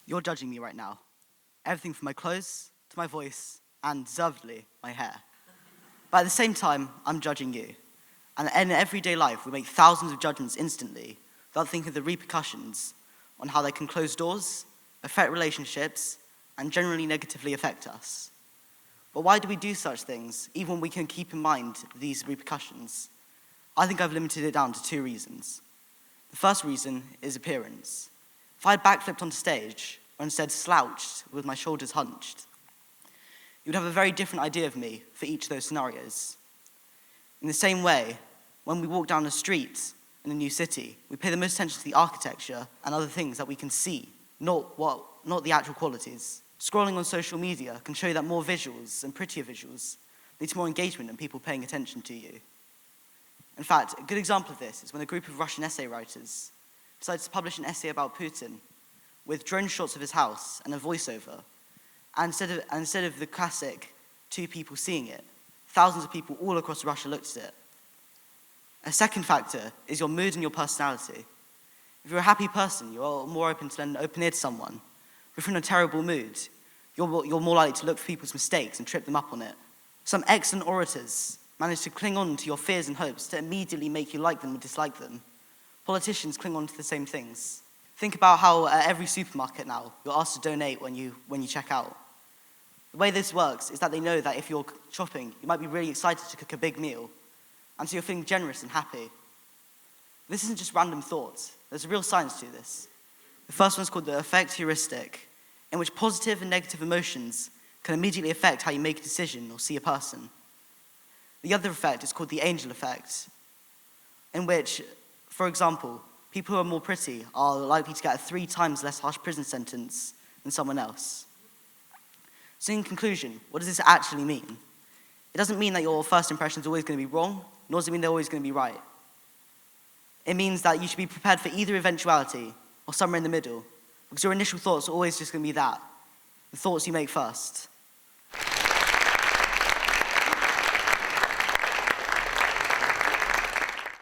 You're judging me right now. Everything from my clothes to my voice and, deservedly, my hair. But at the same time, I'm judging you. And in everyday life, we make thousands of judgments instantly without thinking of the repercussions on how they can close doors, affect relationships, and generally negatively affect us. But why do we do such things, even when we can keep in mind these repercussions? I think I've limited it down to 2 reasons. The first reason is appearance. If I had backflipped onto stage, or instead slouched with my shoulders hunched, you would have a very different idea of me for each of those scenarios. In the same way, when we walk down the street in a new city, we pay the most attention to the architecture and other things that we can see, not the actual qualities. Scrolling on social media can show you that more visuals and prettier visuals lead to more engagement and people paying attention to you. In fact, a good example of this is when a group of Russian essay writers decided to publish an essay about Putin with drone shots of his house and a voiceover. And instead of the classic 2 people seeing it, thousands of people all across Russia looked at it. A second factor is your mood and your personality. If you're a happy person, you're more open to lend an open ear to someone. If you're in a terrible mood, you're more likely to look for people's mistakes and trip them up on it. Some excellent orators manage to cling on to your fears and hopes to immediately make you like them or dislike them. Politicians cling on to the same things. Think about how at every supermarket now, you're asked to donate when you check out. The way this works is that they know that if you're shopping, you might be really excited to cook a big meal, and so you're feeling generous and happy. This isn't just random thoughts. There's a real science to this. The first one's called the effect heuristic, in which positive and negative emotions can immediately affect how you make a decision or see a person. The other effect is called the angel effect, in which, for example, people who are more pretty are likely to get a 3 times less harsh prison sentence than someone else. So in conclusion, what does this actually mean? It doesn't mean that your first impression is always going to be wrong, nor does it mean they're always going to be right. It means that you should be prepared for either eventuality or somewhere in the middle, because your initial thoughts are always just going to be that, the thoughts you make first.